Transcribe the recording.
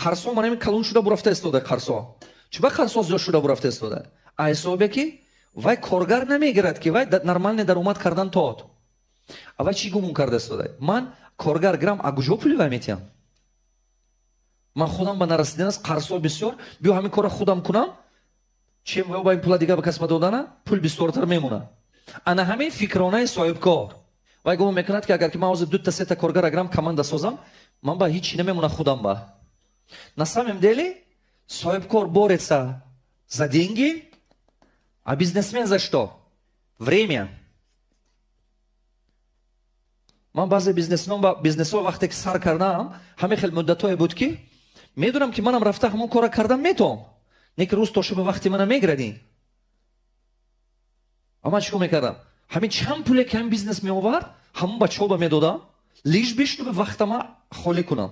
қарсо манами калун шуда бурафта истода қарсо чуба қарсо зиёд шуда бурафта истода айсобе ки вай коргар намегирад ки вай нормальный даромад кардан тоод авай чӣ гумон карда истода ман коргар гирам агужо пули вай метиям ман худам ба нарасидин аст қарсо бисёр биё ҳамин кора худам кунам чем вай ба ин пула дига ба кас ба додана пул бисёртар мемона ана ҳамин фикронаи соҳибкор вай гумон мекунад ки агар ки ман ҳозир дута сета коргара гирам команда созам ман ба ҳичи намемона худам ба на самом деле соҳибкор борется за деньги а бизнесмен за что время ман баъзе бизнесҳо вақте ки сар кардам ҳамин хел муддатое буд ки медонам ки манам рафта ҳамон кора кардам метавонам не ки рӯз то шуба вақти мана мегирадин ама чӣ кор мекардам ҳамин чанд пуле ки ҳамин бизнес меовард ҳамон ба чоба медодам лиш бишнубе вақтама холӣ кунам